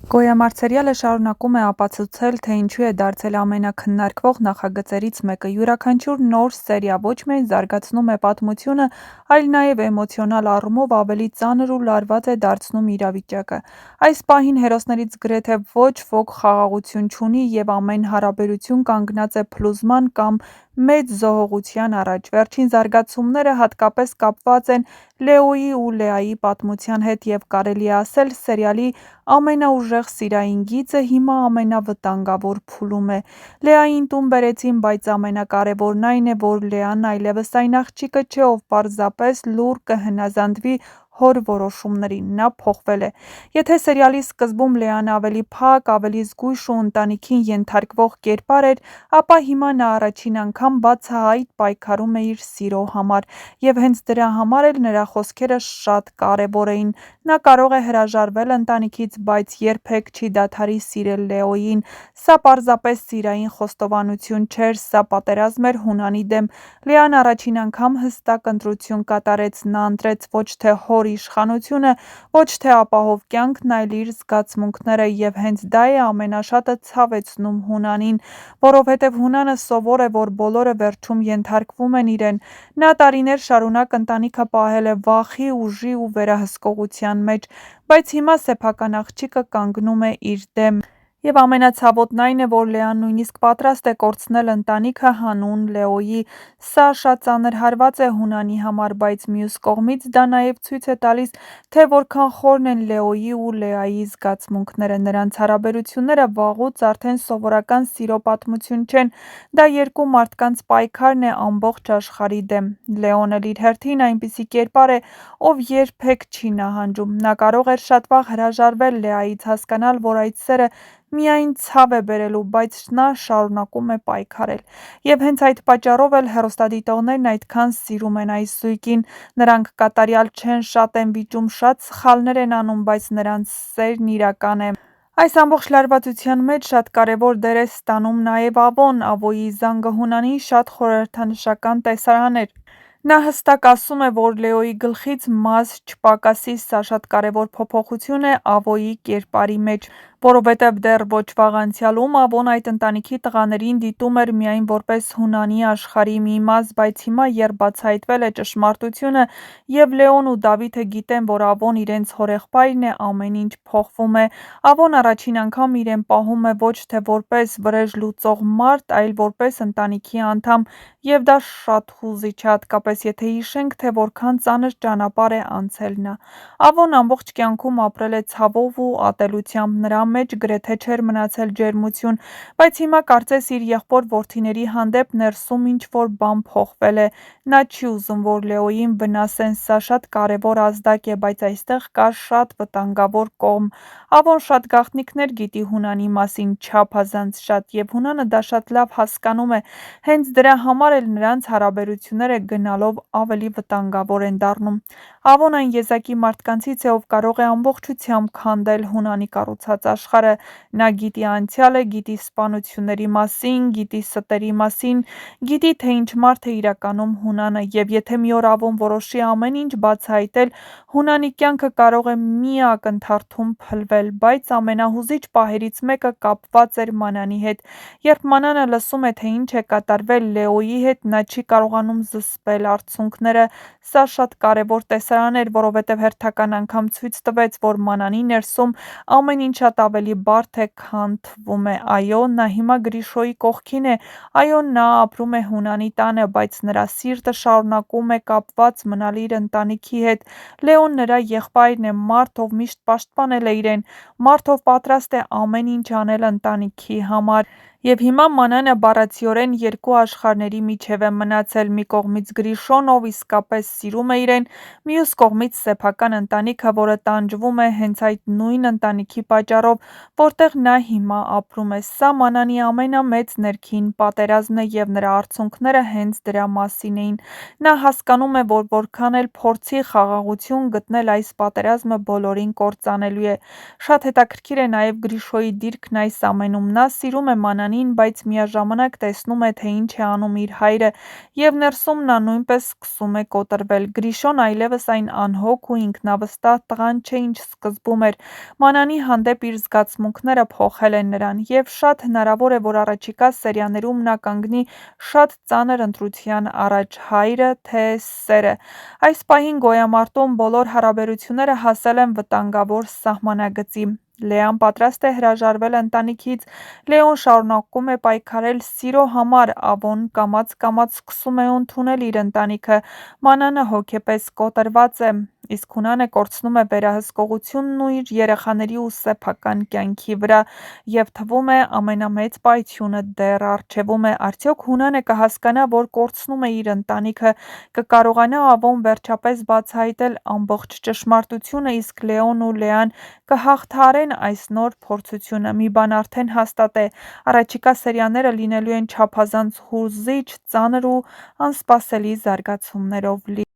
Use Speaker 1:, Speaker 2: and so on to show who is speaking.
Speaker 1: Գոյամարտ սերիալը շարունակում է ապացուցել, թե ինչու է դարձել ամենաքննարկվող նախագծերից մեկը։ Յուրաքանչյուր նոր սերիա ոչ միայն զարգացնում է պատմությունը, այլ նաև էմոցիոնալ առումով ավելի ծանր ու լարված է դարձնում իրավիճակը։ Այս պահին հերոսներից գրեթե ոչ ոք խաղաղություն չունի և ամեն հարաբերություն կանգնած է փլուզման կամ մեծ զոհողության առաջ։ Վերջին զարգացումները հատկապես կապված են Լեոյի ու Լեայի պատմության հետ և կարելի է ասել սերիալի ամենաուժեղ սիրային գիծը հիմա ամենավտանգավոր փուլում է։ Լեային տուն բերեցին, բայց ամենակարևորն այն է, որ Լեան այլևս այն աղջիկը չէ, ով պարզապես լուռ կհնազանդվի հոր որոշումներին։ Նա փոխվել է։ Եթե սերիալի սկզբում Լեան ավելի փակ, ավելի զգույշ ու ընտանիքին ենթարկվող կերպար էր, ապա հիմա նա առաջին անգամ բացահայտ պայքարում է իր սիրո համար։ Եվ հենց դրա համար էլ նրա խոսքերը շատ կարևոր էին։ Նա կարող է հրաժարվել ընտանիքից, բայց երբեք չի դադարի սիրել Լեոյին։ Սա պարզապես սիրային խոստովանություն չէր, սա պատերազմ էր Հունանի դեմ։ Լեան առաջին անգամ հստակ ընտրություն կատարեց։ Նա ընտրեց ոչ թե հոր իշխանությունը, ոչ թե ապահով կյանքն, այլ իր զգացմունքները, և հենց դա է ամենաշատը ցավեցնում Հունանին, որովհետև Հունանը սովոր է, որ բոլորը վերջում ենթարկվում են իրեն։ Նա տարիներ շարունակ ընտանիքը պահել է վախի, ուժի ու վերահսկողության մեջ, բայց հիմա սեփական աղջիկը կանգնում է իր դեմ։ Եվ ամենացավոտն այն է, որ Լեան նույնիսկ պատրաստ է կորցնել ընտանիքը հանուն Լեոյի։ Սա շատ ծանր հարված է Հունանի համար, բայց մյուս կողմից դա նաև ցույց է տալիս, թե որքան խորն են Լեոյի ու Լեայի զգացմունքները։ Նրանց հարաբերությունները վաղուց արդեն սովորական սիրո պատմություն չեն։ Դա երկու մարդկանց պայքարն է ամբողջ աշխարհի դեմ։ Լեոն էլ իր հերթին այնպիսի կերպար է, ով երբեք չի նահանջում։ Նա կարող էր շատ վաղ հրաժարվել Լեայից, հասկանալ, որ այդ սերը միայն ցավ է բերելու, բայց նա շարունակում է պայքարել։ Եվ հենց այդ պատճառով էլ հեռուստադիտողներն այդքան սիրում են այս զույգին։ Նրանք կատարյալ չեն, շատ են վիճում, շատ սխալներ են անում, բայց նրանց սերն իրական է։ Այս ամբողջ լարվածության մեջ շատ կարևոր դեր է ստանում նաև Ավոն։ Ավոյի զանգը Հունանին շատ խորհրդանշական տեսարան էր։ Նա հստակ ասում է, որ Լեոյի գլխից մազ չպակասի։ Սա շատ կարևոր փոփոխություն է Ավոյի կերպարի մեջ, որովհետև դեռ ոչ վաղ անցյալում Ավոն այդ ընտանիքի տղաներին դիտում էր միայն որպես Հունանի աշխարհի մի մաս, բայց հիմա, երբ բացահայտվել է ճշմարտությունը և Լեոն ու Դավիթը գիտեն, որ Ավոն իրենց հորեղբայրն է, ամեն ինչ փոխվում է։ Ավոն առաջին անգամ իրեն պահում է ոչ թե որպես վրեժ լուծող մարդ, այլ որպես ընտանիքի անդամ, և դա շատ հուզիչ է, հատկապես եթե հիշենք, թե որքան ծանր ճանապարհ է անցել նա։ Ավոն ամբողջ կյանքում ապրել է ցավով ու ատելությամբ, նրա մեջ գրեթե չէր մնացել ջերմություն, բայց հիմա կարծես իր եղբոր-որդիների հանդեպ ներսում ինչ-որ բան փոխվել է։ Նա չի ուզում, որ Լեոյին վնասեն, սա շատ կարևոր ազդակ է, բայց այստեղ կա շատ վտանգավոր կողմ։ Ավոն շատ գաղտնիքներ գիտի Հունանի մասին, չափազանց շատ, և Հունանը դա շատ լավ հասկանում է։ Հենց դրա համար էլ նրանց հարաբերությունները գնալով ավելի վտանգավոր են դառնում։ Ավոն այն եզակի մարդկանցից է, ով կարող է ամբողջությամբ քանդել Հունանի կառուցած աշխարհը։ Նա գիտի անցյալը, գիտի սպանությունների մասին, գիտի ստերի մասին, գիտի, թե ինչ մարդ է իրականում Հունանը, և եթե մի օր Ավոն որոշի ամեն ինչ բացահայտել, Հունանի կյանքը կարող է մի ակնթարթում փլվել։ Բայց ամենահուզիչ պահերից մեկը կապված էր Մանանի հետ։ Երբ Մանանը լսում է, թե ինչ է կատարվել Լեոյի հետ, նա չի կարողանում զսպել արցունքները։ Սա շատ կարևոր տեսարան էր, որովհետև հերթական անգամ ցույց տվեց, որ Մանանի ներսում ամեն ինչ շատ ավելի բարդ է, քան թվում է։ Այո, նա հիմա Գրիշոյի կողքին է, այո, նա ապրում է Հունանի տանը, բայց նրա սիրտը շարունակում է կապված մնալ իր ընտանիքի հետ։ Լեոն նրա եղբայրն է, մարդ, ով միշտ պաշտպանել է իրեն, մարդ, ով պատրաստ է ամեն ինչ անել ընտանիքի համար։ Եվ հիմա Մանանը բառացիորեն երկու աշխարհների միջև է մնացել՝ մի կողմից Գրիշոն, ով իսկապես սիրում է իրեն, մյուս կողմից սեփական ընտանիքը, որը տանջվում է հենց այդ նույն ընտանիքի պատճառով, որտեղ նա հիմա ապրում է։ Սա Մանանի ամենամեծ ներքին պատերազմն է, և նրա արցունքները հենց դրա մասին էին։ Նա հասկանում է, որ որքան էլ փորձի խաղաղություն գտնել, այս պատերազմը բոլորին կործանելու է։ Շատ հետաքրքիր է նաև Գրիշոյի դիրքն այս ամենում։ Նա սիրում է Մանանին, Մանյանին, բայց միաժամանակ տեսնում է, թե ինչ է անում իր հայրը, և ներսում նա նույնպես սկսում է կոտրվել։ Գրիշոն այլևս այն անհոգ ու ինքնավստահ տղան չէ, ինչ սկզբում էր։ Մանյանի հանդեպ իր զգացմունքները փոխել են նրան, և շատ հնարավոր է, որ առաջիկա սերիաներում նա կանգնի շատ ծանր ընտրության առաջ՝ հայրը, թե սերը։ Այս պահին գոյամարտում բոլոր հարաբերությունները հասել են վտանգավոր սահմանագծի։ Լեան պատրաստ է հրաժարվել ընտանիքից, Լեոն շարունակում է պայքարել սիրո համար, Ավոն կամաց-կամաց սկսում է ընդունել իր ընտանիքը, Մանանը հոգեպես կոտրված է, իսկ Հունանը կորցնում է վերահսկողությունն իր երեխաների ու սեփական կյանքի վրա, և թվում է ամենամեծ պայթյունը դեռ առջևում է։ Արդյոք Հունանը կհասկանա, որ կորցնում է իր ընտանիքը, կկարողանա Ավոն վերջապես բացահայտել ամբողջ ճշմարտությունը, իսկ Լեոն ու Լեան կհաղթահարեն այս նոր փորձությունը։ Մի բան արդեն հաստատ է՝ առաջիկա սերիաները լինելու են չափազանց հուզիչ, ծանր ու անսպասելի զարգացումներով լի։